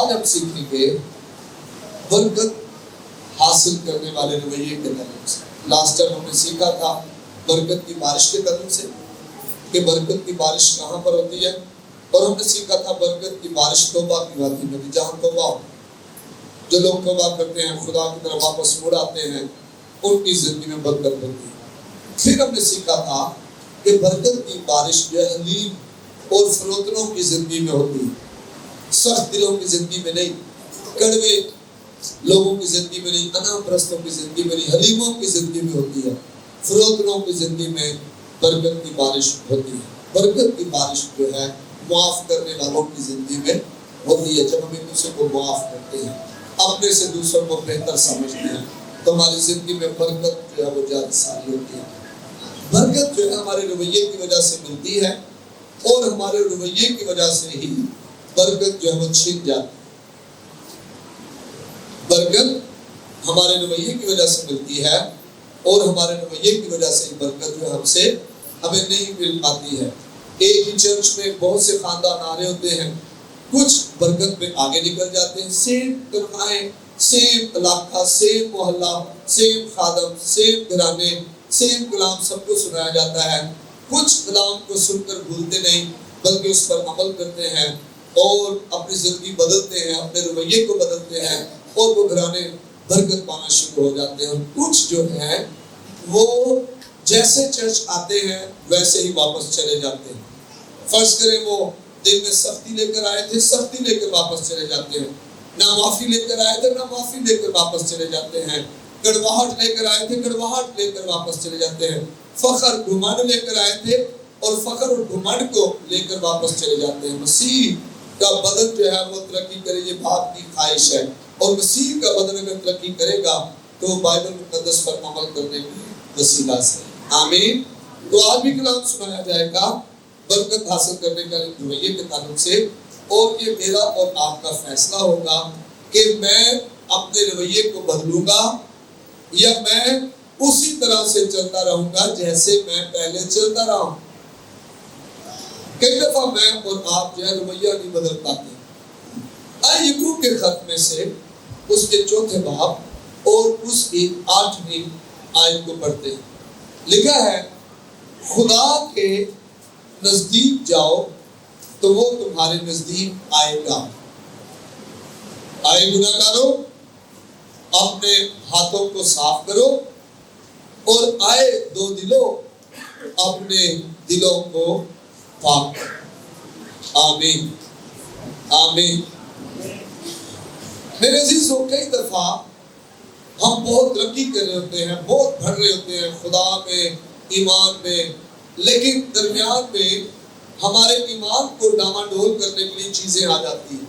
آج ہم سیکھیں گے برکت حاصل کرنے والے رویے کے تعلق سے. لاسٹ ٹائم ہم نے سیکھا تھا برکت کی بارش کے تعلق سے کہ برکت کی بارش کہاں پر ہوتی ہے, اور ہم نے سیکھا تھا برکت کی بارش توبہ کی وادی میں بھی, جہاں توبہ ہو, جو لوگ توبہ کرتے ہیں, خدا کی طرف واپس مڑ آتے ہیں, ان کی زندگی میں برکت ہوتی ہے. پھر ہم نے سیکھا تھا کہ برکت کی بارش جو حلیم اور فروتنوں کی زندگی میں ہوتی ہے, سخت دلوں کی زندگی میں نہیں, کڑوے لوگوں کی زندگی میں نہیں, انا پرستوں کی زندگی میں نہیں, حلیموں کی زندگی میں ہوتی ہے. فروتنوں کی زندگی میں برکت کی بارش ہوتی ہے. برکت کی بارش جو ہے معاف کرنے والوں کی زندگی میں ہوتی ہے. جب ہم ایک دوسرے کو معاف کرتے ہیں, اپنے سے دوسروں کو بہتر سمجھتے ہیں, تو ہماری زندگی میں برکت جو ہے وہ جاری ساری ہوتی ہے. برکت جو ہے ہمارے رویے کی وجہ سے ملتی ہے, اور ہمارے رویے کی وجہ سے ہی برکت جو ہے وہ چھن جاتی ہے. برکت ہمارے رویے کی وجہ سے ملتی ہے, اور ہمارے رویے کی وجہ سے برکت جو ہم سے ہمیں نہیں مل پاتی ہے. ایک ہی چرچ میں بہت سے خاندان آ رہے ہوتے ہیں, کچھ برکت میں آگے نکل جاتے ہیں, سیم تنخواہیں, سیم علاقہ, سیم محلہ, سیم خادم, سیم گھرانے, سیم کلام سب کو سنایا جاتا ہے. کچھ کلام کو سن کر بھولتے نہیں بلکہ اس پر عمل کرتے ہیں اور اپنی زندگی بدلتے ہیں, اپنے رویے کو بدلتے ہیں, اور وہ گھرانے برکت پانا شروع ہو جاتے ہیں. اور کچھ جو ہیں وہ جیسے چرچ آتے ہیں ویسے ہی واپس چلے جاتے ہیں. فرض کریں وہ دل میں سختی لے کر آئے تھے, سختی لے کر واپس چلے جاتے ہیں. نہ معافی لے کر آئے تھے, نہ معافی لے کر واپس چلے جاتے ہیں. کڑواہٹ لے کر آئے تھے, کڑواہٹ لے کر واپس چلے جاتے ہیں. فخر گھمنڈ لے کر آئے تھے, اور فخر اور گھمنڈ کو لے کر واپس چلے جاتے ہیں. مسیح کا بدن جو ہے وہ ترقی کرے, یہ باپ کی خواہش ہے, اور مسیح کا بدن اگر ترقی کرے گا تو بائبل مقدس پر عمل کرنے کی وسیلہ سے. آمین. تو آج بھی کلام سنایا جائے گا برکت حاصل کرنے کا رویے کے تعلق سے, اور یہ میرا اور آپ کا فیصلہ ہوگا کہ میں اپنے رویے کو بدلوں گا یا میں اسی طرح سے چلتا رہوں گا جیسے میں پہلے چلتا رہا ہوں. کئی دفعہ میں اور آپ جو ہے رویہ نہیں بدل پاتے. آئیے یعقوب کے خط میں سے اس کے 4 باب اور اس کی 8ویں آیت کو پڑھتے ہیں. لکھا ہے, خدا کے نزدیک جاؤ تو وہ تمہارے نزدیک آئے گا. آئے گناہگاروں, اپنے ہاتھوں کو صاف کرو, اور آئے دو دلوں, اپنے دلوں کو پاک کرو. آمین. آمین. میرے عزیزوں, کئی دفعہ ہم بہت ترقی کر رہے ہوتے ہیں, بہت بڑھ رہے ہوتے ہیں خدا میں, ایمان میں, لیکن درمیان میں ہمارے ایمان کو ڈاماڈول کرنے کے لیے چیزیں آ جاتی ہیں.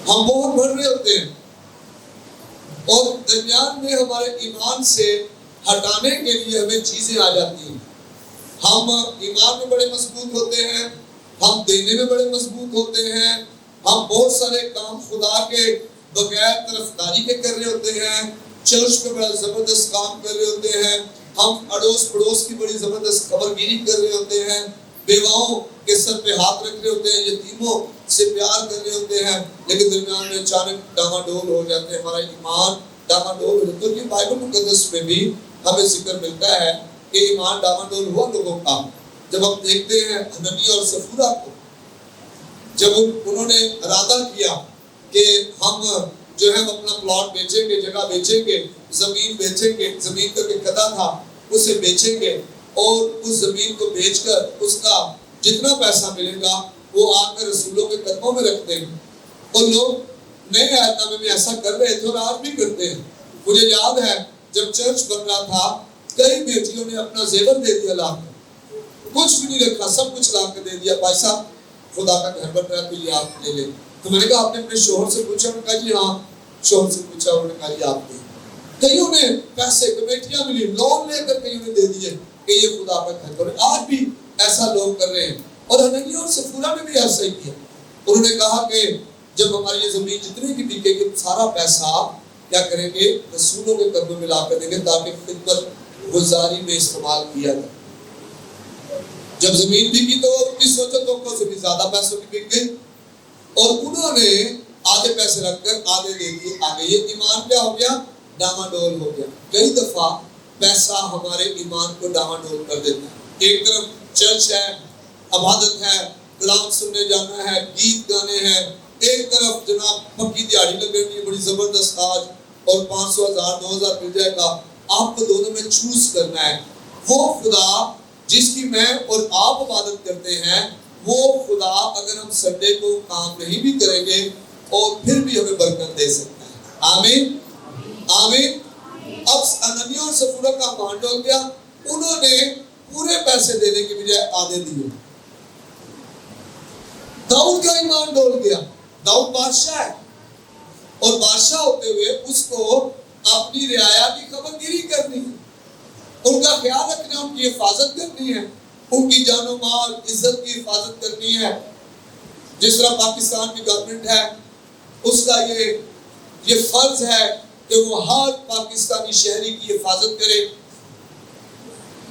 ہم بہت بڑھ رہے ہوتے ہیں اور درمیان میں ہمارے ایمان سے ہٹانے کے لیے ہمیں چیزیں آ جاتی ہیں. ہم ایمان میں بڑے مضبوط ہوتے ہیں, ہم دینے میں بڑے مضبوط ہوتے ہیں, ہم بہت سارے کام خدا کے بغیر طرفداری کے کر رہے ہوتے ہیں, چرچ میں بڑا زبردست کام کر رہے ہوتے ہیں, ہم اڑوس پڑوس کی بڑی زبردست خبرگیری کر رہے ہوتے ہیں, بیواؤں کے سر پہ ہاتھ رکھ رہے ہوتے ہیں, یتیموں سے پیار کر رہے ہوتے ہیں, لیکن درمیان میں اچانک ڈاماڈول ہو جاتے ہیں, ہمارا ایمان ڈاماڈول ہو جاتا ہے. تو بائبل مقدس میں بھی ہمیں ذکر ملتا ہے کہ ایمان ڈاماڈول ہوا لوگوں کا. جب ہم دیکھتے ہیں حننیہ اور سفورہ کو, جب انہوں نے ارادہ کیا کہ ہم جو ہے اپنا پلاٹ بیچیں گے, جگہ بیچیں گے, زمین بیچیں گے, زمین کا ایک قطعہ تھا اسے بیچیں گے, اور اس زمین کو بیچ کر اس کا جتنا پیسہ ملے گا وہ آ کر رسولوں کے قدموں میں رکھتے ہیں. اور لوگ نئے عہد نامے میں ایسا کر رہے تھے اور آج بھی کرتے ہیں. مجھے یاد ہے جب چرچ بن رہا تھا, کئی بیٹیوں نے اپنا زیور دے دیا لا کر, کچھ بھی نہیں رکھا, سب کچھ لا کر دے دیا. بھائی صاحب خدا کا گھر بن رہا ہے تو یہ آپ لے لیں. تو میں نے کہا آپ نے اپنے شوہر سے پوچھا؟ انہوں نے کہا جی ہاں. شوہر سے پوچھا, انہوں نے کہا جی آپ دیں. کئیوں نے پیسے, کمیٹیاں ملی, لون لے کر کئیوں نے دے دیے کہ یہ خدا کا گھر بنے. آج بھی ایسا لوگ کر رہے ہیں. اور حننیہ اور سفورہ نے بھی ایسا ہی کیا. انہوں نے کہا کہ جب ہماری یہ زمین جتنی بھی بکے گی سارا پیسہ کیا کریں گے, رسولوں کے قدموں میں لا کر دیں گے تاکہ خدمت گزاری میں استعمال کیا جائے. جب زمین بکی تو اس وقت تو سے بھی زیادہ پیسوں کی بک گئی. اور انہوں نے آدھے پیسے رکھ کر آدھے دے دیے آگے. یہ ایمان کیا ہو گیا؟ ڈاواڈول ہو گیا. کئی دفعہ پیسہ ہمارے ایمان کو ڈاواڈول کر دیتا ہے. ایک طرف چرچ ہے، عبادت ہے، کلام سننے جانا ہے، گیت گانے ہیں، ایک طرف جناب پکی دیہڑی لگنی ہے بڑی زبردست آج اور 500 1000 2000 مل جائے گا. آپ کو دونوں میں چوز کرنا ہے. وہ خدا جس کی میں اور آپ عبادت کرتے ہیں، وہ خدا اگر ہم سنڈے کو کام نہیں بھی کریں گے اور پھر بھی ہمیں برکت دے سکتا ہے. آمین آمین. اب انانیہ اور سفورہ کا ایمان ڈول گیا. انہوں نے پورے پیسے دینے کی بجائے آدھے دیے. داؤد کا ایمان ڈول گیا. داؤد بادشاہ ہے اور بادشاہ ہوتے ہوئے اس کو اپنی رعایا کی خبر گیری کرنی ہے، ان کا خیال رکھنا، ان کی حفاظت کرنی ہے، ان کی جان و مال عزت کی حفاظت کرنی ہے. جس طرح پاکستان کی گورنمنٹ ہے، اس کا یہ فرض ہے کہ وہ ہر پاکستانی شہری کی حفاظت کرے،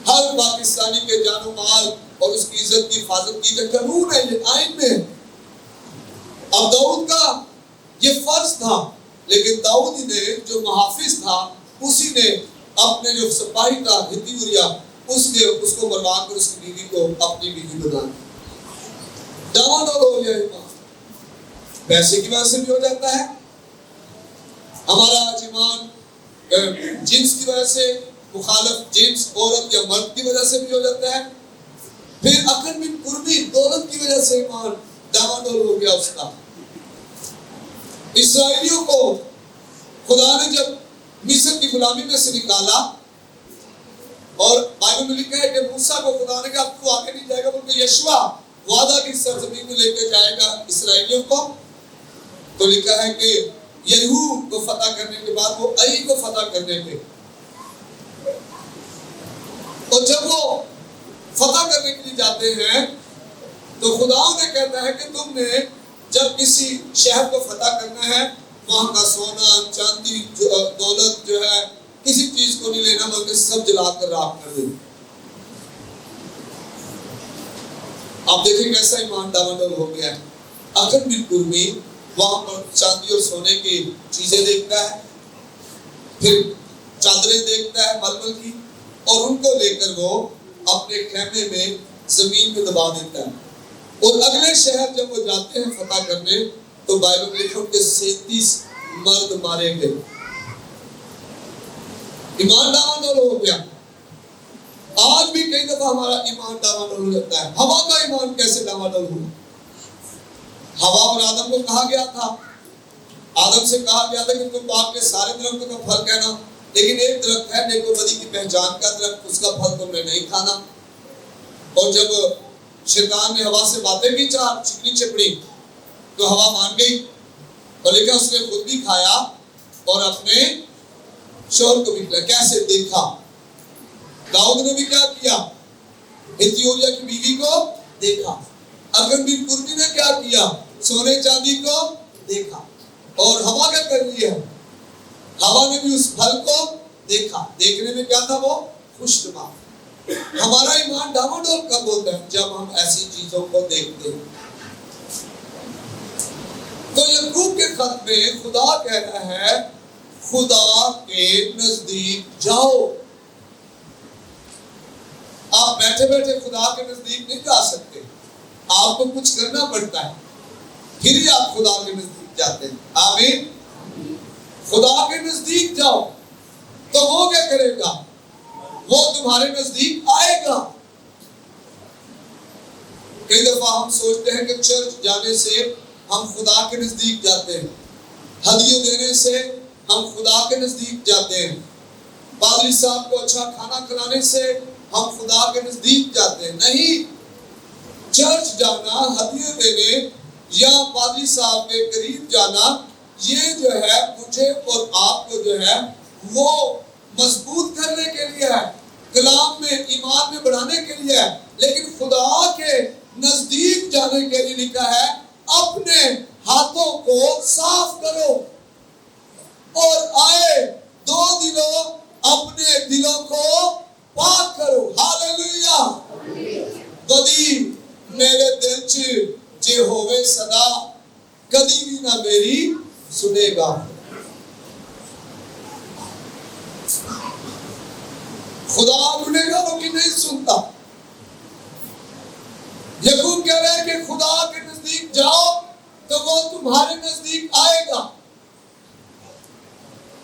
ہر پاکستانی کے جان و مال اور اس کی عزت کی حفاظت کی. جو قانون ہے یہ آئین میں. اب داؤد کا یہ فرض تھا، لیکن داؤد نے جو محافظ تھا اسی نے اپنے جو سپاہی تھا ہتی اوریا اس کو مروا کر اس کی بیوی کو اپنی بیوی بنا دیا. ڈاواڈول ہو گیا ایمان. پیسے کی وجہ سے بھی ہو جاتا ہے. ہمارا ایمان جنس کی وجہ سے، مخالف جنس عورت یا مرد کی وجہ سے بھی ہو جاتا ہے. پھر عقل بن قربی دولت کی وجہ سے ایمان ڈاواڈول ہو گیا اس کا. اسرائیلیوں کو خدا نے جب مصر کی غلامی میں سے نکالا اور بائبل میں لکھا ہے کہ موسیٰ کو خدا نے کہا اب تو آگے نہیں جائے گا بلکہ یشوع وعدہ کی سرزمین میں لے کے جائے گا اسرائیلیوں کو. تو لکھا ہے کہ یریحو کو فتح کرنے کے بعد وہ ائی کو فتح کرنے پہ، اور جب وہ فتح کرنے کے لیے جاتے ہیں تو خدا انہیں کہتا ہے کہ تم نے جب کسی شہر کو فتح کرنا ہے وہاں کا سونا چاندی دولت جو ہے کسی چیز کو نہیں لینا بلکہ سب جلا کر راکھ کر دینا. آپ دیکھیں کیسا ایمان ڈاواڈول ہو گیا ہے. عقل بن قربی وہاں پر چاندی اور سونے کی چیزیں دیکھتا ہے، پھر چادریں دیکھتا ہے ململ کی، اور ان کو لے کر وہ اپنے خیمے میں زمین میں دبا دیتا ہے. اور اگلے شہر جب وہ جاتے ہیں فتح کرنے تو بائبل میں لکھا کہ 37 مرد مارے گئے. ایمان ڈاواڈول ہو گیا. آج بھی کئی دفعہ ہمارا ایمان ڈاواڈول ہو جاتا ہے. ہوا کا ایمان کیسے ڈاواڈول ہوا؟ ہوا اور آدم کو کہا گیا تھا، آدم سے کہا گیا تھا کہ تم باغ کے سارے درختوں کا پھل کھانا، لیکن ایک درخت ہے نیک و بدی کی پہچان کا درخت، اس کا پھل تم نے نہیں کھانا. اور جب شیطان نے ہوا سے باتیں کی چکنی چپڑی تو ہوا مان گئی، اور لیکن اس نے خود بھی کھایا اور اپنے شوہر کو بھی کھلایا. کیسے دیکھا؟ داؤد نے بھی کیا کیا؟ ہتی اوریا کی بیوی کو دیکھا. عقل بن قربی نے کیا کیا؟ سونے چاندی کو دیکھا. اور ہوا کیا کر رہی ہے؟ ہوا نے بھی اس پھل کو دیکھا. دیکھنے میں کیا تھا؟ وہ خوشنما. ہمارا ایمان ڈاواڈول کب ہوتا ہے؟ جب ہم ایسی چیزوں کو دیکھتے ہیں. تو یعقوب کے خط میں خدا کہہ رہا ہے خدا کے نزدیک جاؤ. آپ بیٹھے بیٹھے خدا کے نزدیک نہیں جا سکتے، آپ کو کچھ کرنا پڑتا ہے پھر ہی آپ خدا کے نزدیک جاتے ہیں. آمین. خدا کے نزدیک جاؤ تو وہ کیا کرے گا؟ وہ تمہارے نزدیک آئے گا. کئی دفعہ ہم سوچتے ہیں کہ چرچ جانے سے ہم خدا کے نزدیک جاتے ہیں، ہدیے دینے سے ہم خدا کے نزدیک جاتے ہیں، پادری صاحب کو اچھا کھانا کھلانے سے ہم خدا کے نزدیک جاتے ہیں. نہیں، چرچ جانا، ہدیے دینے یا پادری صاحب کے قریب جانا، یہ جو ہے مجھے اور آپ کو جو ہے وہ مضبوط کرنے کے لیے ہے، کلام میں ایمان میں بڑھانے کے لیے ہے. لیکن خدا کے نزدیک جانے کے لیے لکھا ہے اپنے ہاتھوں کو صاف کرو اور آئے 2 دنوں اپنے دلوں کو پاک کرو. ہاللیلویہ. بدی میرے دل چ جے ہوے صدا کبھی بھی نہ میری سنے گا۔ خدا ڈھونڈے گا لیکن نہیں سنتا۔ یعقوب کہہ رہے ہیں کہ خدا کے نزدیک جاؤ تو وہ تمہارے نزدیک آئے گا۔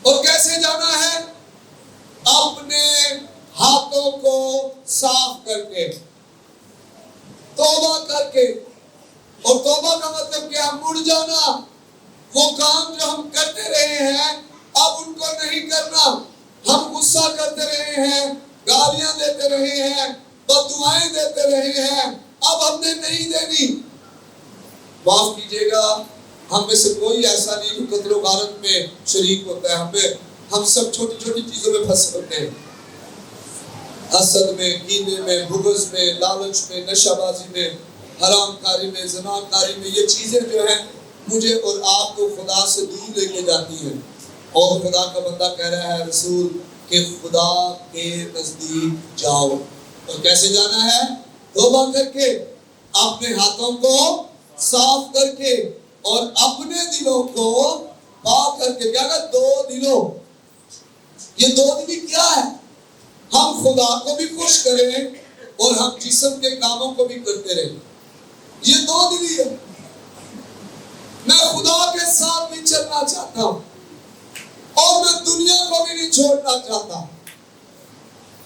اور کیسے جانا ہے؟ اپنے ہاتھوں کو صاف کر کے، توبہ کر کے۔ اور توبہ کا مطلب کیا؟ مڑ جانا۔ وہ کام جو ہم کرتے رہے ہیں اب ان کو نہیں کرنا۔ ہم غصہ کرتے رہے ہیں، گالیاں دیتے رہے ہیں، بددعائیں دیتے رہے ہیں، اب ہم نے نہیں دینی۔ معاف کیجیے گا، ہم میں سے کوئی ایسا نہیں جو قتل و غارت میں شریک ہوتا ہے۔ ہم سب چھوٹی چھوٹی چیزوں میں پھنس ہوتے ہیں، حسد میں، کینے میں، بغض میں، لالچ میں، نشہ بازی میں، حرام کاری میں، زنا کاری میں۔ یہ چیزیں جو ہیں مجھے اور آپ کو خدا سے دور لے کے جاتی ہیں۔ اور خدا کا بندہ کہہ رہا ہے رسول کہ خدا کے نزدیک جاؤ۔ اور کیسے جانا ہے؟ توبہ کر کے، اپنے ہاتھوں کو صاف کر کے، اور اپنے دلوں کو پاک کر کے۔ کیا کہ دو دلوں، یہ دو دلی کیا ہے؟ ہم خدا کو بھی خوش کریں اور ہم جسم کے کاموں کو بھی کرتے رہیں۔ یہ دو دلی ہے۔ میں خدا کے ساتھ بھی چلنا چاہتا ہوں اور میں دنیا کو بھی نہیں چھوڑنا چاہتا۔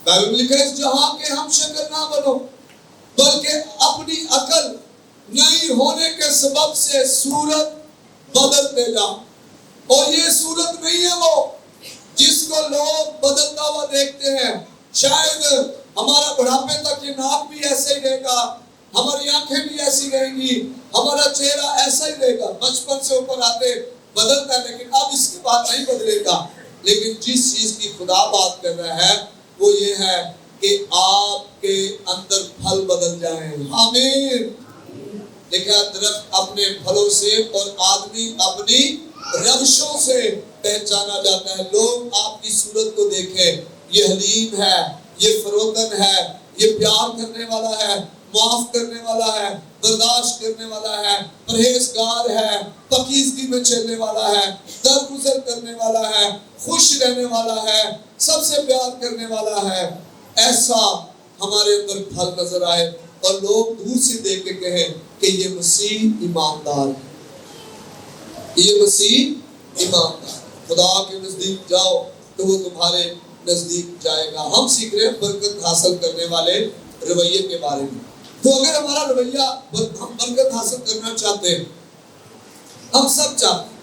بائبل میں لکھا ہے اس جہاں کے ہم شکل نہ بنو بلکہ اپنی عقل نئی ہونے کے سبب سے صورت بدلتے جاؤ۔ اور یہ صورت نہیں ہے وہ جس کو لوگ بدلتا ہوا دیکھتے ہیں۔ شاید ہمارا بڑھاپے تک یہ ناک بھی ایسے ہی رہے گا، ہماری آنکھیں بھی ایسی رہیں گی، ہمارا چہرہ ایسا ہی رہے گا، بچپن سے اوپر آتے بدلتا ہے، لیکن اب اس کے بعد نہیں بدلے گا۔ لیکن جس چیز کی خدا بات کر رہا ہے وہ یہ ہے کہ آپ کے اندر پھل بدل جائیں۔ آمین۔ دیکھا، درخت اپنے پھلوں سے اور آدمی اپنی روشوں سے پہچانا جاتا ہے۔ لوگ آپ کی صورت کو دیکھیں، یہ حلیم ہے، یہ فروتن ہے، یہ پیار کرنے والا ہے، معاف کرنے والا ہے، برداشت کرنے والا ہے، پرہیزگار ہے، پاکیزگی میں چلنے والا ہے، درگزر کرنے والا ہے، خوش رہنے والا ہے، سب سے پیار کرنے والا ہے۔ ایسا ہمارے اندر پھل نظر آئے اور لوگ دور سے دیکھ کے کہیں کہ یہ مسیح ایماندار ہے، یہ مسیح ایماندار۔ خدا کے نزدیک جاؤ تو وہ تمہارے نزدیک جائے گا۔ ہم سیکھ رہے ہیں برکت حاصل کرنے والے رویے کے بارے میں۔ تو اگر ہمارا رویہ، ہم برکت حاصل کرنا چاہتے ہیں، ہم سب چاہتے ہیں،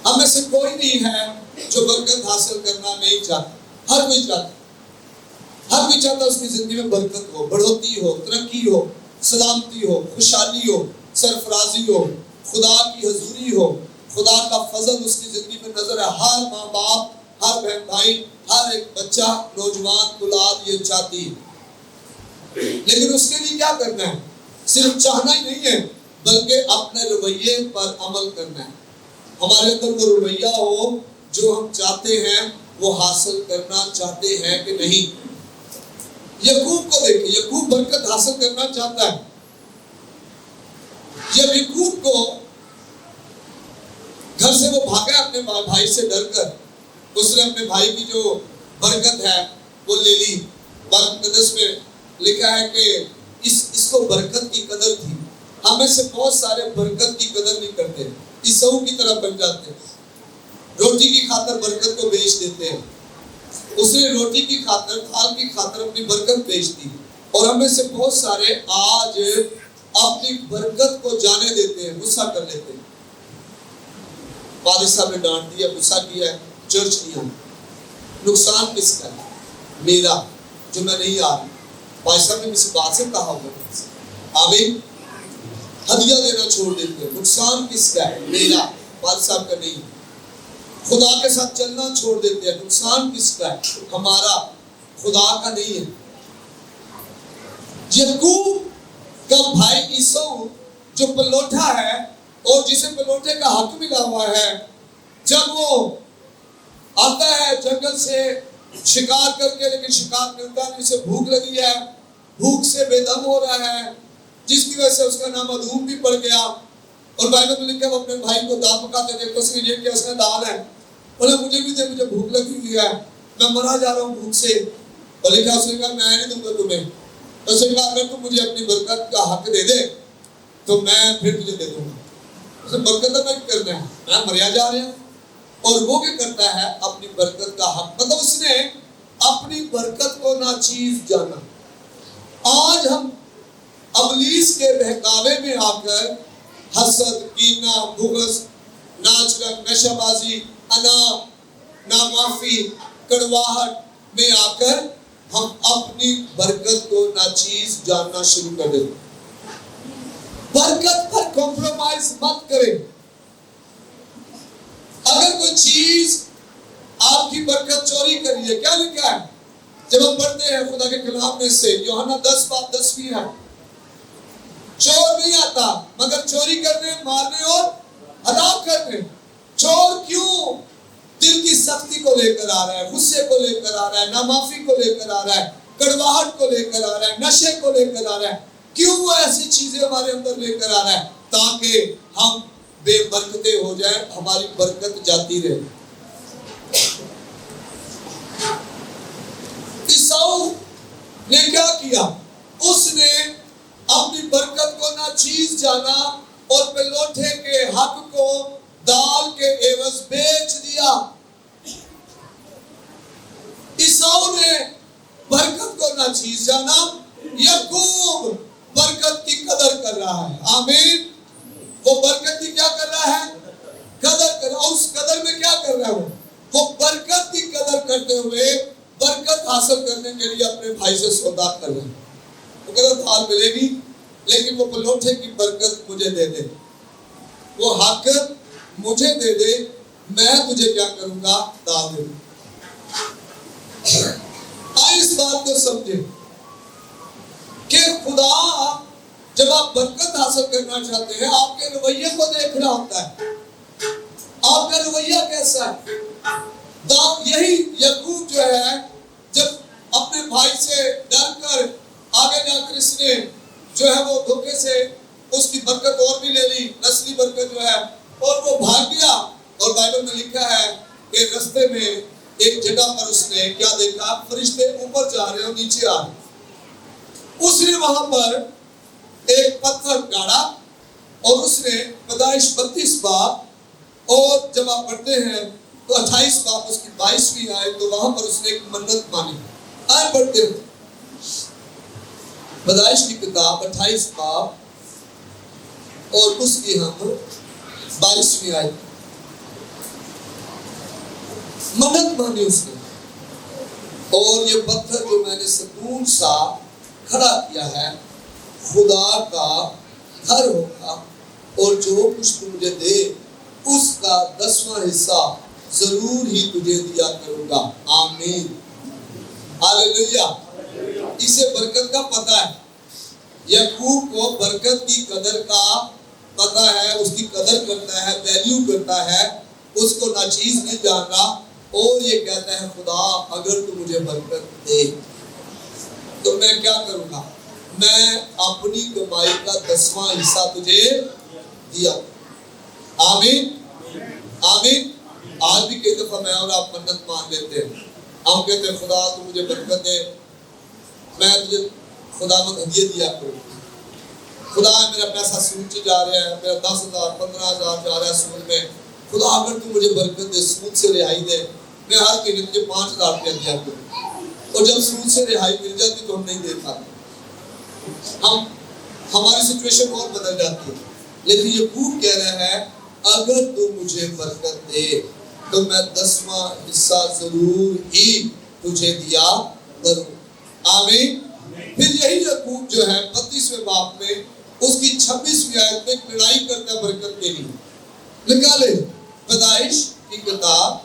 ہم میں سے کوئی نہیں ہے جو برکت حاصل کرنا نہیں چاہتا۔ ہر کوئی چاہتا ہے، ہر کوئی چاہتا ہے اس کی زندگی میں برکت ہو، بڑھوتی ہو، ترقی ہو، سلامتی ہو، خوشحالی ہو، سرفرازی ہو، خدا کی حضوری ہو، خدا کا فضل اس کی زندگی میں نظر ہے۔ ہر ماں باپ، ہر بہن بھائی، ہر ایک بچہ، نوجوان اولاد یہ چاہتی ہے۔ لیکن اس کے لیے کیا کرنا ہے؟ صرف چاہنا ہی نہیں ہے بلکہ اپنے رویے پر عمل کرنا ہے۔ ہمارے اندر وہ رویہ ہو جو ہم چاہتے ہیں وہ حاصل کرنا چاہتے ہیں کہ نہیں۔ یعقوب کو دیکھیں، یعقوب برکت حاصل کرنا چاہتا ہے۔ جب یعقوب کو گھر سے وہ بھاگا اپنے بھائی سے ڈر کر، اس نے اپنے بھائی کی جو برکت ہے وہ لے لی۔ قرآن مقدس میں لکھا ہے کہ اس کو برکت کی قدر تھی۔ ہم میں سے بہت سارے برکت کی قدر نہیں کرتے، عیساؤں کی طرح بن جاتے ہیں، روٹی کی خاطر برکت کو بیچ دیتے ہیں۔ اس نے روٹی کی خاطر، تھال کی خاطر اپنی برکت بیچ دی۔ اور ہم میں سے بہت سارے آج اپنی برکت کو جانے دیتے ہیں، غصہ کر لیتے ہیں۔ والد صاحب نے ڈانٹ دیا، غصہ کیا ہے، چرچ نہیں آنا۔ نقصان کس کا ہے؟ میرا، جو میں نہیں آ رہا۔ بھائی صاحب نے کسی بات سے کہا ہوگا، آمین۔ ہدیہ دینا چھوڑ دیتے ہیں، نقصان کس کا ہے؟ میرا، والد صاحب کا نہیں۔ خدا کے ساتھ چلنا چھوڑ دیتے ہیں، نقصان کس کا ہے؟ ہمارا، خدا کا نہیں ہے۔ یعقوب کا بھائی عیسو جو پلوٹا ہے اور جسے پلوٹے کا حق ملا ہوا ہے، جب وہ آتا ہے جنگل سے شکار کر کے، لیکن شکار ملتا نہیں، اسے بھوک لگی ہے، بھوک سے بے دم ہو رہا ہے، جس کی وجہ سے اس کا نام ادوم بھی پڑ گیا۔ اور بائبل میں لکھا ہے وہ اپنے بھائی کو دال پکاتے دیکھتے اس نے یہ کیا، اس نے دال ہے، بولے مجھے بھی دے، مجھے بھوک لگی ہے، میں مرا جا رہا ہوں بھوک سے۔ اور لکھا اس نے کہا میں نہیں دوں گا تمہیں۔ اس نے کہا اگر تم مجھے اپنی برکت کا حق دے دے تو میں پھر تجھے دے دوں گا۔ اس نے برکت میں کیا کرنا ہے، میں مریا جا رہا ہوں۔ اور وہ کیا کرتا ہے، اپنی برکت کا حق، مطلب اس نے اپنی برکت کو ناچیز جانا۔ آج ہم ابلیس کے بہکاوے میں آ کر حسد، کینہ، بغض، ناچ گان، نشہ بازی، اناپ، نامعافی، کڑواہٹ میں آ کر ہم اپنی برکت کو ناچیز جاننا شروع کر دیتے۔ برکت پر کمپرومائز مت کریں۔ اگر کوئی چیز آپ کی برکت چوری کری ہے، کیا لکھا ہے جب ہم پڑھتے ہیں خدا کے کلام میں سے، یوحنا 10:10 ہے، چور نہیں آتا مگر چوری کرنے، مارنے اور ہلاک کرنے۔ چور کیوں دل کی سختی کو لے کر آ رہا ہے، غصے کو لے کر آ رہا ہے، نامعافی کو لے کر آ رہا ہے، کڑواہٹ کو لے کر آ رہا ہے، نشے کو لے کر آ رہا ہے؟ کیوں وہ ایسی چیزیں ہمارے اندر لے کر آ رہا ہے؟ تاکہ ہم بے برکتیں ہو جائیں، ہماری برکت جاتی رہے۔ عیساؤ نے کیا کیا؟ اس نے اپنی برکت کو ناچیز جانا اور پلوٹے کے حق کو دال کے عوض بیچ دیا۔ عیساؤ نے برکت کو ناچیز جانا، یعقوب برکت کی قدر کر رہا ہے۔ آمین۔ وہ برکت کی کیا کر رہا ہے؟ قدر کر رہا ہے۔ اس قدر میں کیا کر رہا ہے؟ وہ برکت کی قدر کرتے ہوئے برکت حاصل کرنے کے لیے اپنے بھائی سے سودا کر رہے ہیں۔ وہ کہتا دال ملے گی لیکن وہ پلوٹے کی برکت مجھے دے دے، وہ حق مجھے دے دے، میں تجھے کیا کروں گا؟ دال دے دوں۔ آئے اس بات کو سمجھیں کہ خدا جب آپ برکت حاصل کرنا چاہتے ہیں، آپ کے رویے کو دیکھ رہا ہوتا ہے، آپ کا رویہ کیسا ہے۔ یہی یعقوب جو ہے، جب اپنے بھائی سے ڈر کر آگے جا کر اس نے جو ہے وہ دھوکے سے اس کی برکت اور بھی لے لی، نسلی برکت جو ہے، اور وہ بھاگ گیا۔ اور بائبل میں لکھا ہے کہ رستے میں ایک جگہ پر اس نے کیا دیکھا؟ فرشتے اوپر جا رہے اور نیچے آ رہے۔ اس نے وہاں پر ایک پتھر گاڑا اور اس نے پیدائش 32 باب، اور جب آپ پڑھتے ہیں تو 28 باب اس کی 22ویں آئے، تو وہاں پر اس نے ایک منت مانی۔ آئے پڑھتے ہیں پیدائش کی کتاب 28 باب اور اس کی ہم 22ویں آئے۔ منت مانی اس نے، اور یہ پتھر جو میں نے ستون سا کھڑا کیا ہے خدا کا گھر ہوگا، اور جو کچھ تو مجھے دے اس کا 10واں حصہ ضرور ہی تجھے دیا کروں گا۔ آمین، ہاللیلویہ۔ اسے برکت کا پتہ ہے، یعقوب کو برکت کی قدر کا پتہ ہے، اس کی قدر کرتا ہے، ویلیو کرتا ہے، اس کو ناچیز نہیں جان رہا، اور یہ کہتا ہے خدا اگر تو مجھے برکت دے تو میں کیا کروں گا؟ میں اپنی کمائی کا 10واں حصہ تجھے دیا۔ آمین، آمین۔ آج بھی کئی دفعہ میں اور آپ منت مان لیتے ہیں، ہم کہتے ہیں خدا تو مجھے برکت دے، میں تجھے خداوند ہدیہ دیا کروں۔ خدا میرا پیسہ سود سے جا رہا ہے، میرا 10,000 15,000 جا رہا ہے سود میں، خدا اگر تو مجھے برکت دے، سود سے رہائی دے، میں ہر مہینے تجھے 5,000 روپیہ دیا کروں۔ اور جب سود سے رہائی مل جاتی تو ہم نہیں دے پاتے، ہماری سچویشن اور بدل جاتی ہے۔ لیکن یعقوب کہہ رہا ہے اگر تو مجھے برکت دے تو میں 10واں حصہ ضرور ہی تجھے دیا کروں۔ آمین۔ پھر یہی یعقوب جو ہے 32ویں باب میں اس کی 26ویں آیت میں ایک لڑائی کرتا ہے برکت کے لیے۔ نکالے پیدائش کی کتاب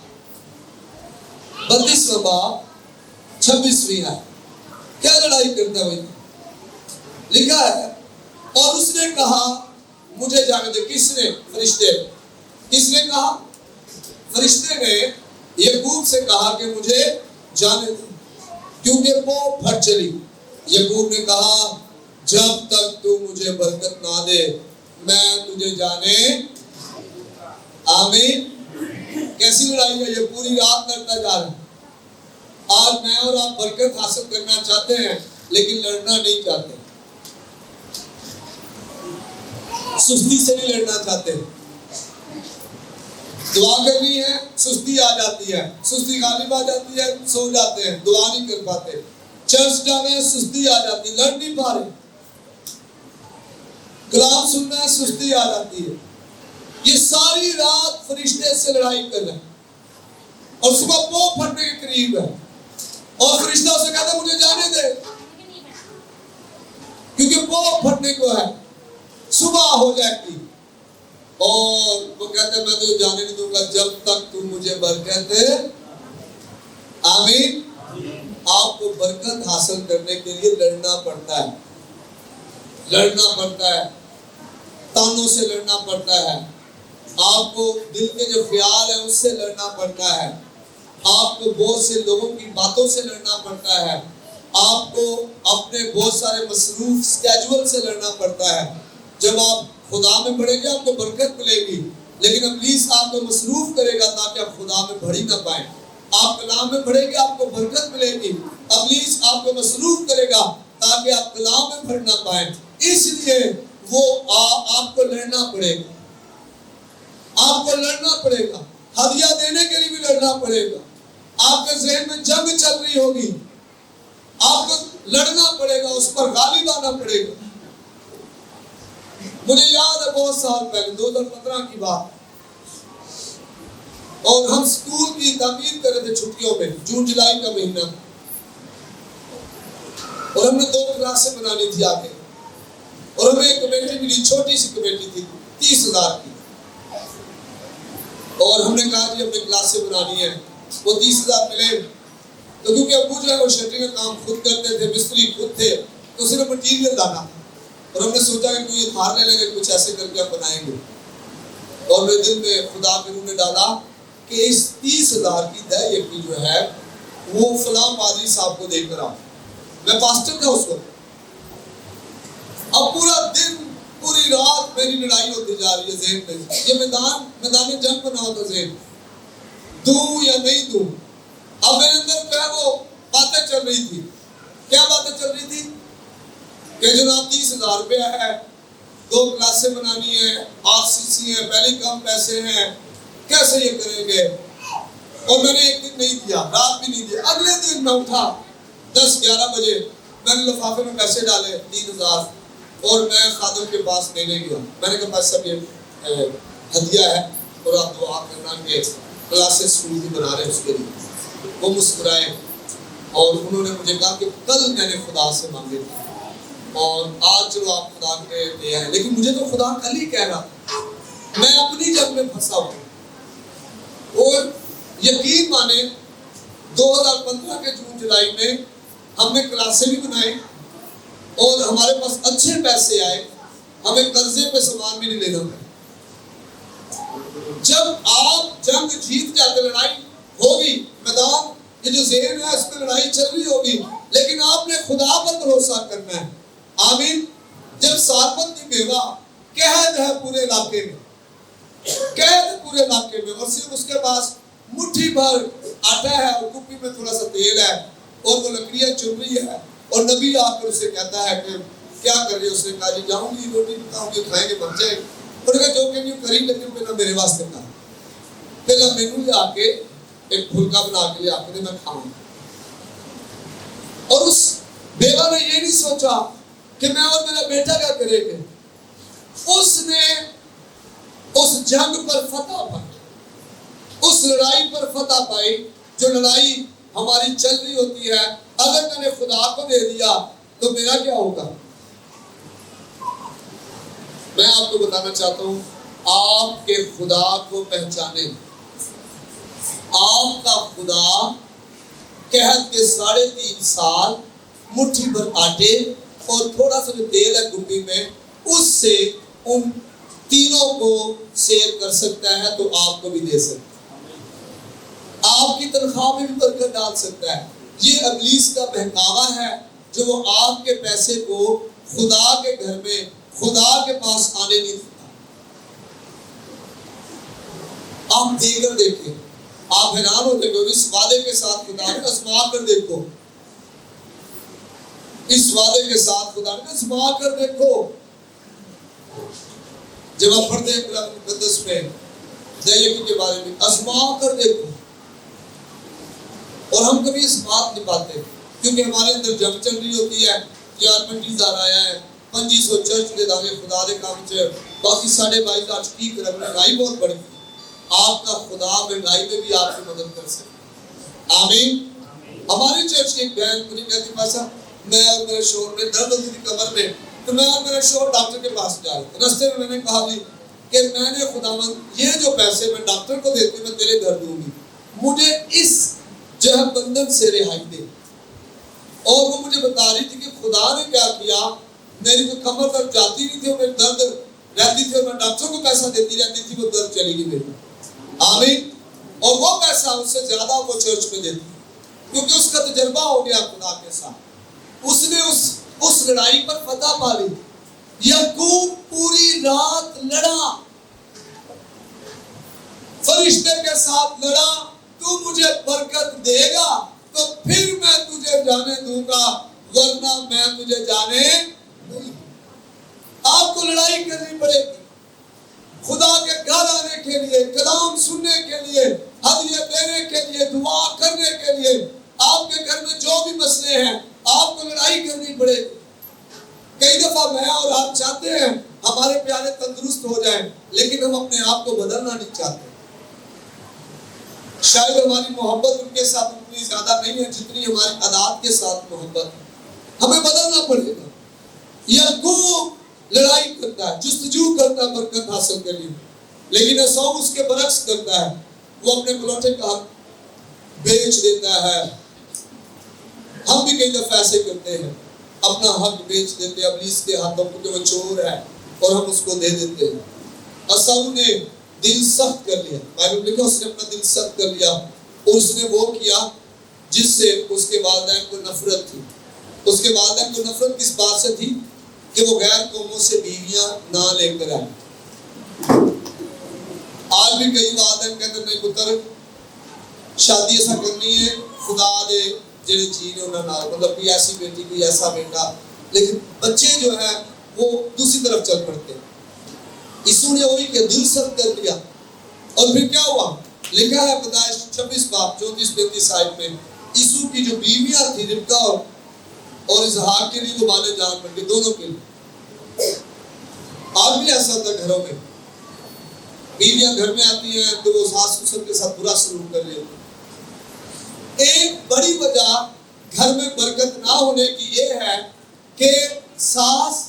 32واں باب 26ویں آیت، کیا لڑائی کرتا ہے؟ وہی لکھا ہے اور اس نے کہا مجھے جانے دے۔ کس نے؟ فرشتے۔ کس نے کہا؟ فرشتے نے یعقوب سے کہا کہ مجھے جانے دے، کیونکہ وہ پھٹ چلی۔ یعقوب نے کہا جب تک تو مجھے برکت نہ دے میں تجھے جانے. آمین. کیسی لڑائی ہے یہ؟ پوری رات لڑتا جا رہا ہے. آج میں اور آپ برکت حاصل کرنا چاہتے ہیں لیکن لڑنا نہیں چاہتے. سستی سے نہیں لڑنا چاہتے. دعا کرنی ہے سستی آ جاتی ہے، سستی غالب آ جاتی ہے، سو جاتے ہیں، دعا نہیں کر پاتے. چرچ جانا ہے سستی آ جاتی ہے، لڑ نہیں پا رہے. کلام سننا ہے سستی آ جاتی ہے. یہ ساری رات فرشتے سے لڑائی کر رہے ہیں اور صبح پو پھٹنے کے قریب ہے اور فرشتہ اسے کہتا ہے مجھے جانے دے کیونکہ پو پھٹنے کو ہے، صبح ہو جائے گی. اور وہ کہتے ہیں میں تو جانے نہیں دوں گا جب تک تم مجھے برکت دے. آمین. آپ کو برکت حاصل کرنے کے لیے لڑنا پڑتا ہے، لڑنا پڑتا ہے، تانوں سے لڑنا پڑتا ہے. آپ کو دل کے جو خیال ہے اس سے لڑنا پڑتا ہے. آپ کو بہت سے لوگوں کی باتوں سے لڑنا پڑتا ہے. آپ کو اپنے بہت سارے مصروف سکیجول سے لڑنا پڑتا ہے. جب آپ خدا میں بڑھیں گے آپ کو برکت ملے گی، لیکن ابلیس آپ کو مصروف کرے گا تاکہ آپ خدا میں بڑھ ہی نہ پائیں. آپ کلام میں بڑھیں گے آپ کو برکت ملے گی، ابلیس آپ کو مصروف کرے گا تاکہ آپ کلام میں بڑھ نہ پائیں. اس لیے وہ آپ کو لڑنا پڑے گا، آپ کو لڑنا پڑے گا. ہدیہ دینے کے لیے بھی لڑنا پڑے گا. آپ کے ذہن میں جنگ چل رہی ہوگی، آپ کو لڑنا پڑے گا، اس پر غالب آنا پڑے گا. مجھے یاد ہے بہت سال پہلے 2015 کی بات، اور ہم اسکول کی تعمیر کر رہے تھے چھٹیوں میں، جون جولائی کا مہینہ، اور ہم نے 2 کلاسیں بنانی تھی آگے، اور ہمیں ایک کمیٹی ملی، چھوٹی سی کمیٹی تھی 30,000 کی، اور ہم نے کہا جی ہم نے کلاسیں بنانی ہے. وہ 30,000 ملے تو کیونکہ ابو جو ہے وہ شٹرنگ کا کام خود کرتے تھے، مستری خود تھے، تو صرف مٹیریل لانا تھا. اور ہم نے سوچا کہ کوئی ادھار لے لیں گے، کچھ ایسے کر کے ہم بنائیں گے. اور میرے دل میں خدا کے روح نے ڈالا کہ اس 30,000 کی دہی کی جو ہے وہ فلاں پادری صاحب کو دے کر آؤ. میں پاسٹر تھا اس وقت. اب پورا دن پوری رات میری لڑائی ہوتی جا رہی ہے ذہن میں. یہ میدان جنگ بنا ہوتا ذہن، دوں یا نہیں دوں. اب میرے اندر جو ہے وہ باتیں چل رہی تھی. کیا باتیں چل رہی تھی؟ کہ جناب 30,000 روپیہ ہے، 2 کلاسیں بنانی ہے، RCC ہے، پہلے کم پیسے ہیں، کیسے یہ کریں گے؟ اور میں نے ایک دن نہیں دیا، رات بھی نہیں دیا. اگلے دن میں اٹھا 10-11 بجے، میں نے لفافے میں پیسے ڈالے 3,000 اور میں خادم کے پاس لینے گیا. میں نے کہا بس سب یہ ہدیہ ہے اور آپ دعا کرنا کہ کلاسیں اسکول کی بنا رہے ہیں اس کے لیے. وہ مسکرائے اور انہوں نے مجھے کہا کہ کل میں نے خدا سے مانگے تھے اور آج چلو آپ خدا کے لے آئے، لیکن مجھے تو خدا کل ہی کہہ رہا، میں اپنی جنگ میں پھنسا ہوں. اور یقین مانے 2015 کے جون جولائی میں ہم نے کلاسیں بھی بنائی اور ہمارے پاس اچھے پیسے آئے، ہمیں قرضے پہ سامان بھی نہیں لینا پڑا. جب آپ جنگ جیت جاتے، لڑائی ہوگی، میدان یہ جو ذہن ہے اس میں لڑائی چل رہی ہوگی، لیکن آپ نے خدا پر بھروسہ کرنا ہے. آمین. جب سارپت کی بیوہ قید ہے پورے علاقے میں، قید پورے علاقے میں، اور صرف اس کے پاس مٹھی بھر آٹا ہے اور کپی میں تھوڑا سا تیل ہے اور وہ لکڑیاں چن رہی ہے، اور نبی آ کر اسے کہتا ہے کہ کیا کر رہی ہے؟ اس نے کہا جی جاؤں گی روٹی پکاؤں گی، کھائیں گے بن جائیں گے. اور کہا جو کہ نہیں کری، لیکن پہلے میرے واسطے کھا، پہلے مینو لے آ کے ایک پھلکا بنا کے لے آ کے میں کھاؤں. اور اس بیوہ نے یہ نہیں سوچا کہ میں اور میرا بیٹا کیا کرے گے. اس نے اس جنگ پر فتح پائی، اس لڑائی پر فتح پائی جو لڑائی ہماری چل رہی ہوتی ہے. اگر میں نے خدا کو دے دیا تو میرا کیا ہوگا؟ میں آپ کو بتانا چاہتا ہوں، آپ کے خدا کو پہچانے. آپ کا خدا قحط کے 3.5 سال مٹھی بھر آٹے اور تھوڑا سا جو تیل ہے کپی میں، اس سے ان تینوں کو سیر کر سکتا ہے تو آپ کو بھی دے سکتا ہے. آپ کی تنخواہ میں بھی برکت ڈال سکتا ہے. یہ ابلیس کا بہکاوا ہے جو وہ آپ کے پیسے کو خدا کے گھر میں، خدا کے پاس آنے نہیں دیتا. آپ دے کر دیکھیں, آپ حیران ہو جائیں گے. اس وعدے کے ساتھ خدا نے آزما کر دیکھو, اس وعدے کے ساتھ خدا نے آزما کر دیکھو. جب آپ پڑھتے ہیں قرآن مقدس میں دہیکی کے بارے میں, آزما کر دیکھو. اور ہم کبھی اس بات نہیں پاتے کیونکہ ہمارے اندر جنگ چل رہی ہوتی ہے. یار 20,000 آیا ہے, 2500 چرچ دے داوے خدا دے کام چ باقی 22,500 کی کرم مہنگائی بہت بڑھ گئی. آپ کا خدا مہنگائی میں بھی آپ کی مدد کر سکے. آمین. ہماری چرچ کی ایک بہن مجھے کہتی پاسا میں اور میرے شوہر میں درد ہوتی تھی کمر میں, تو میں اور میرا شوہر ڈاکٹر کے پاس جا رہے تھے. رستے میں نے کہا جی کہ میں نے خداوند یہ جو پیسے میں ڈاکٹر کو دیتی ہوں میں تیرے گھر دوں گی, مجھے اس جہل بندن سے رہائی دے. اور وہ مجھے بتا رہی تھی کہ خدا نے کیا کیا, میری جو کمر تک جاتی نہیں تھی اور میری درد رہتی تھی اور میں ڈاکٹر کو پیسہ دیتی رہتی تھی, وہ درد چلی گئی میری. آمین. اور وہ پیسہ اس سے زیادہ وہ چرچ میں دیتی کیونکہ اس کا تجربہ ہو گیا خدا کے ساتھ. اس نے اس لڑائی پر فتح پا لی. یعقوب پوری رات لڑا, فرشتے کے ساتھ لڑا, تو مجھے برکت دے گا تو پھر میں تجھے جانے دوں گا, ورنہ میں تجھے جانے نہیں. آپ کو لڑائی کرنی پڑے گی خدا کے گھر آنے کے لیے, کلام سننے کے لیے, ہدیے دینے کے لیے, دعا کرنے کے لیے. آپ کے گھر میں جو بھی مسئلے ہیں آپ کو لڑائی کرنی پڑے گی. کئی دفعہ میں اور آپ چاہتے ہیں ہمارے پیارے تندرست ہو جائیں, لیکن ہم اپنے آپ کو بدلنا نہیں چاہتے. شاید ہماری محبت ان کے ساتھ اتنی زیادہ نہیں ہے جتنی ہماری عادات کے ساتھ محبت ہے. ہمیں بدلنا پڑے گا. یعقوب لڑائی کرتا ہے, جستجو کرتا ہے برکت حاصل کے لیے, لیکن عیسو اس کے برعکس کرتا ہے. وہ اپنے بلوٹے کا حق بیچ دیتا ہے. ہم بھی کئی دفعہ ایسے کرتے ہیں, اپنا حق بیچ دیتے ہیں ابلیس کے ہاتھوں کو کہ وہ چور ہے اور ہم اس کو دے دیتے ہیں. عیسو نے دل سخت کر لیا, بائبل لکھا اس نے اپنا دل سخت کر لیا, اور اس نے وہ کیا جس سے اس کے والدین کو نفرت تھی. اس کے والدین کو نفرت کس بات سے تھی کہ وہ غیر قوموں سے بیویاں نہ لے کر آئے. آج بھی کئی والدین کہتے ہیں نہیں پتر شادی ایسا کرنی ہے خدا دے جڑے جی نے انہوں نے, مطلب کوئی ایسی بیٹی کوئی ایسا بیٹا, لیکن بچے جو ہیں وہ دوسری طرف چل پڑتے ہیں. یسوع نے وہی کہ دل سخت کر دیا. اور پھر کیا ہوا, لکھا ہے پیدائش 26 باب 34-35 آیت میں, یسوع کی جو بیویاں تھی ربکا اور اسحاق کے لیے وہ والے جان بن گئے, دونوں کے لیے. آج بھی ایسا ہوتا ہے گھروں میں, بیویاں گھر میں آتی ہیں تو وہ ساس سسر کے ساتھ برا سلوک کر رہی ہوتی. ایک بڑی وجہ گھر میں برکت نہ ہونے کی یہ ہے کہ ساس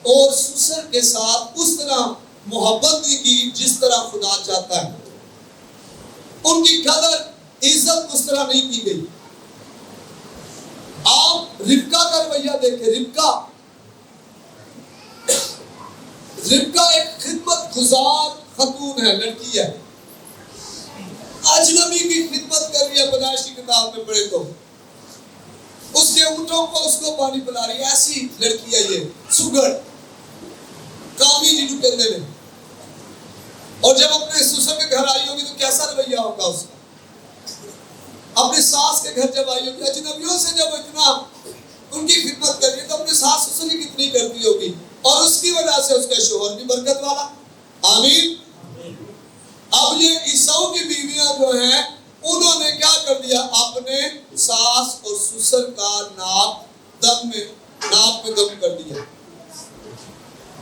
اور سسر کے ساتھ اس طرح محبت نہیں کی جس طرح خدا چاہتا ہے. ان کی قدر عزت اس طرح نہیں کی گئی. آپ ربکا کا رویہ دیکھیں. ربکا ایک خدمت گزار خاتون ہے, لڑکی ہے, اجنبی کی خدمت کر رہی ہے. پیدائش کی کتاب میں پڑھے تو اس کے اونٹوں کو اس کو پانی پلا رہی ہے. ایسی لڑکی ہے یہ, سگڑ کامی جنہوں کہتے ہیں. اور جب اپنے سسر کے گھر آئی ہوگی تو کیسا رویہ ہوگا اس کا. اپنے ساس کے گھر جب آئی ہوگی, اجنبیوں سے جب اتنا ان کی خدمت کر رہی ہے تو اپنے ساس سسر کی کتنی کرتی ہوگی. اور اس کی وجہ سے اس کا شوہر بھی برکت والا. آمین. اب یہ عیسو کی بیویاں جو ہیں انہوں نے کیا کر دیا, اپنے ساس اور سسر کا ناک میں دم کر دیا,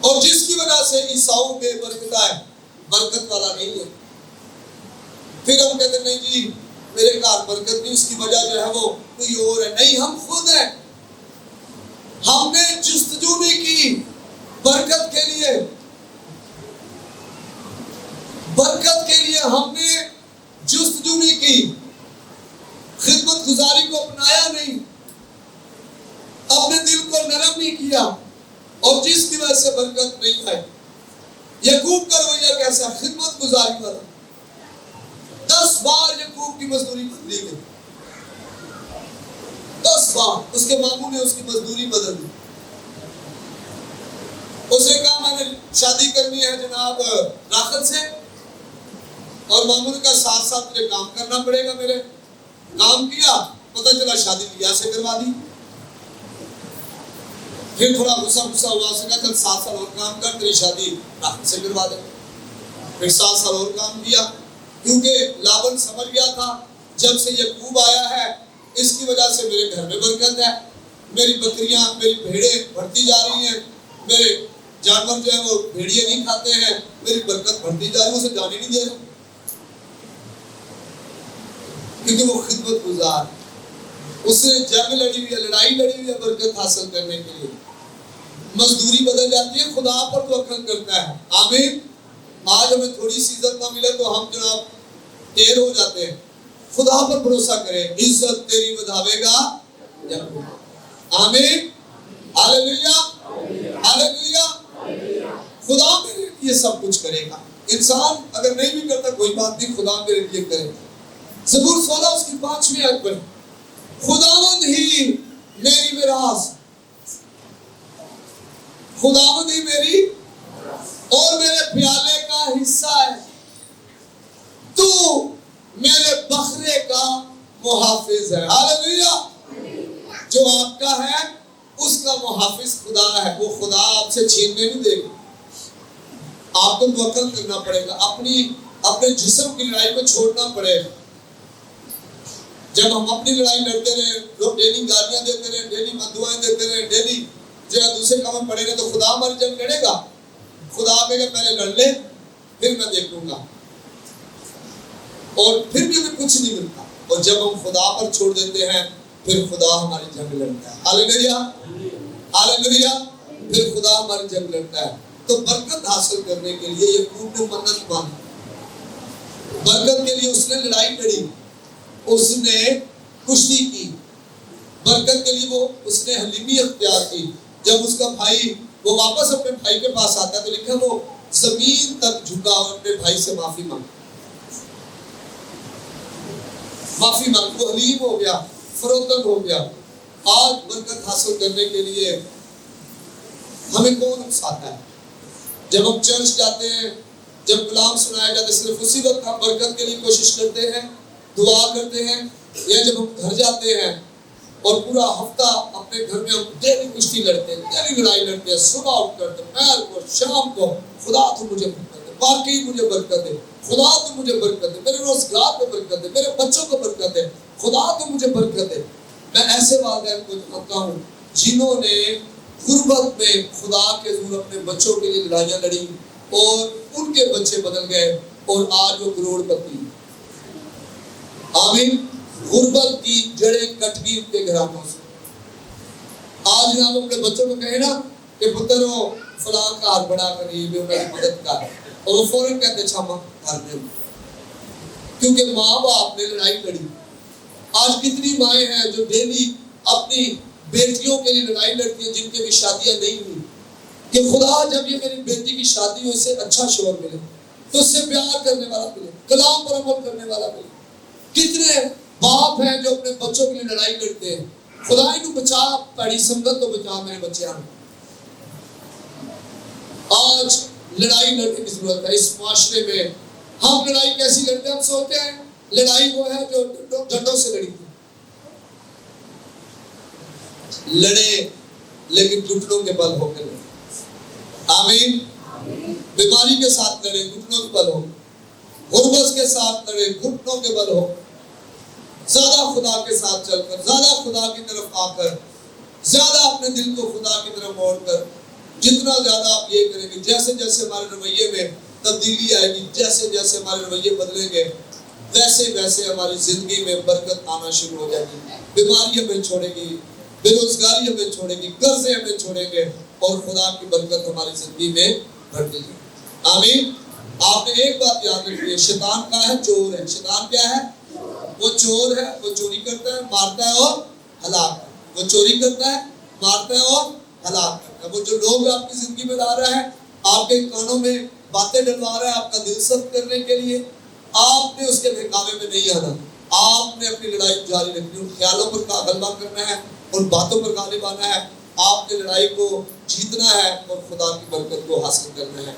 اور جس کی وجہ سے عیسو بے برکت ہے, برکت والا نہیں ہے. پھر ہم کہتے ہیں نہیں جی میرے گھر برکت نہیں, اس کی وجہ جو ہے وہ کوئی اور ہے. نہیں, ہم خود ہیں. ہم نے جستجو نہیں کی برکت کے لیے. برکت کے لیے ہم نے جستجو نہیں کی, خدمت گزاری کو اپنایا نہیں, اپنے دل کو نرم نہیں کیا, اور جس کی وجہ سے برکت نہیں آئی. یعقوب کا رویہ کیسا, خدمت گزاری والا. 10 بار یعقوب کی مزدوری بدلی گئی. 10 بار اس کے ماموں نے اس کی مزدوری بدل دی. اسے کہا میں نے شادی کرنی ہے جناب راحت سے, اور ماموں نے کہا ساتھ ساتھ مجھے کام کرنا پڑے گا میرے. کام کیا, پتہ چلا شادی لیا سے کروا دی. پھر تھوڑا غصہ ہوا, اس نے کہا چل 7 سال اور کام کر, تیری شادی راحت سے کروا دیں. پھر 7 سال اور کام کیا, کیونکہ لاون سمجھ گیا تھا جب سے یعقوب آیا ہے اس کی وجہ سے میرے گھر میں برکت ہے, میری بکریاں میری بھیڑیں بڑھتی جا رہی ہیں, میرے جانور جو ہیں وہ بھیڑیے نہیں کھاتے ہیں, میری برکت بڑھتی جا رہی ہے, اسے جانے نہیں دے رہا کیونکہ وہ خدمت گزار, اس نے جنگ لڑی ہوئی ہے, لڑائی لڑی ہوئی ہے برکت حاصل کرنے کے لیے. مزدوری بدل جاتی ہے, خدا پر توکل کرتا ہے. آمین. آج ہمیں تھوڑی سی عزت نہ ملے تو ہم جناب تیر ہو جاتے ہیں. خدا پر بھروسہ کریں, عزت تیری بڑھاوے گا. آمین. ہاللیلویا ہاللیلویا. خدا میرے لیے سب کچھ کرے گا. انسان اگر نہیں بھی کرتا کوئی بات نہیں, خدا میرے لیے کرے گا. زبور 16 اس کی 5ویں آیت پر, خداوند ہی میری میراث, خداوند ہی میری اور میرے پیالے کا حصہ ہے, تو میرے بکرے کا محافظ ہے. ہاللیلویا. جو آپ کا ہے اس کا محافظ خدا ہے, وہ خدا آپ سے چھیننے نہیں دے گا. آپ کو توکل کرنا پڑے گا, اپنے جسم کی لڑائی کو چھوڑنا پڑے گا. جب ہم اپنی لڑائی لڑتے رہے, لوگ ڈیلی گالیاں دیتے رہے, ڈیلی بددعائیں دیتے رہے, ڈیلی جو ہے دوسرے کام پڑے گا, تو خدا ہماری جنگ لڑے گا. خدا کہے گا پہلے لڑ لے پھر میں دیکھ لوں گا, اور پھر بھی ہمیں کچھ نہیں ملتا. اور جب ہم خدا پر چھوڑ دیتے ہیں پھر خدا ہماری جنگ لڑتا ہے. ہاللیلویا ہاللیلویا. پھر خدا ہماری جنگ لڑتا ہے. تو برکت حاصل کرنے کے لیے یعقوب نے منت مانی, برکت کے لیے اس نے لڑائی لڑی, اس نے کشتی کی, برکت کے لیے اس نے حلیمی اختیار کی. جب اس کا بھائی وہ واپس اپنے بھائی کے پاس آتا ہے تو لکھا وہ زمین تک جھکا اور اپنے بھائی سے معافی مانگا. وہ حلیم ہو گیا, فروتن ہو گیا. آج برکت حاصل کرنے کے لیے ہمیں کون اکساتا ہے؟ جب ہم چرچ جاتے ہیں, جب کلام سنایا جاتا ہے, صرف اسی وقت ہم برکت کے لیے کوشش کرتے ہیں, دعا کرتے ہیں, یا جب ہم گھر جاتے ہیں اور پورا ہفتہ اپنے گھر میں ہم ڈیلی کشتی لڑتے ہیں, ڈیلی لڑائی لڑتے ہیں, صبح اٹھ کر دوپہر کو شام کو, خدا تو مجھے برکت دے, واقعی مجھے برکت دے, خدا تو مجھے برکت دے, میرے روزگار میں برکت دے, میرے بچوں کو برکت دے, خدا تو مجھے برکت دے. میں ایسے والدین کو جانتا ہوں جنہوں نے غربت میں خدا کے حضور اپنے بچوں کے لیے لڑائیاں لڑی اور ان کے بچے بدل گئے اور آج وہ کروڑ پتی. آمین. غربت کی جڑیں کٹ گئی ان کے گھرانوں سے. آج جناب اپنے بچوں کو کہیں نا کہ پترو فلاں کا ہاتھ بڑھا کر یہ بھی انہیں مدد کر, اور وہ فوراً کہتے چھاما کر دے, کیونکہ ماں باپ نے لڑائی لڑی. آج کتنی مائیں ہیں جو ڈیلی اپنی بیٹیوں کے لیے لڑائی لڑتی ہیں جن کے بھی شادیاں نہیں ہوئی, کہ خدا جب یہ میری بیٹی کی شادی ہو, اسے اچھا شوہر ملے, تو اس سے پیار کرنے والا ملے, کلام پر عمل کرنے والا ملے. کتنے باپ ہیں جو اپنے بچوں کے لیے لڑائی لڑتے ہیں, خدا ہی کو بچا, پیڑی سنگت تو بچا میرے بچے. آج لڑائی لڑنے کی ضرورت ہے اس معاشرے میں. ہم لڑائی کیسی لڑتے ہیں؟ ہم سوچتے ہیں لڑائی وہ ہے جو ڈنڈوں سے لڑی تھی. لڑے لیکن گھٹنوں کے بل ہو کے لڑے. آمین. بیماری کے ساتھ لڑے, گھٹنوں کے بل ہو. غربت کے ساتھ لڑے, گھٹنوں کے بل ہو. زیادہ خدا کے ساتھ چل کر, زیادہ خدا کی طرف آ کر, زیادہ اپنے دل کو خدا کی طرف موڑ کر, جتنا زیادہ آپ یہ کریں گے, جیسے جیسے ہمارے رویے میں تبدیلی آئے گی, جیسے جیسے ہمارے رویے بدلیں گے, ویسے ویسے ہماری زندگی میں برکت آنا شروع ہو جائے گی. بیماری ہمیں چھوڑے گی, بے روزگاری ہمیں چھوڑے گی, قرضے ہمیں چھوڑیں گے, اور خدا کی برکت ہماری زندگی میں بڑھے گی. آمین. آپ نے ایک بات یاد رکھی ہے, شیطان کا ہے, چور ہے. شیطان کیا ہے؟ وہ چور ہے, وہ چوری کرتا ہے, مارتا ہے اور ہلاک ہے. وہ چوری کرتا ہے, مارتا ہے اور ہلاک کرتا ہے. وہ جو لوگ آپ کی زندگی میں لا رہا ہے, آپ کے کانوں میں باتیں ڈلوا رہا ہے آپ کا دل سخت کرنے کے لیے, آپ نے اس کے بہکاوے میں نہیں آنا. آپ نے اپنی لڑائی جاری رکھنی, ان خیالوں پر غلبہ کرنا ہے, ان باتوں پر غالب آنا ہے. آپ نے لڑائی کو جیتنا ہے اور خدا کی برکت کو حاصل کرنا ہے.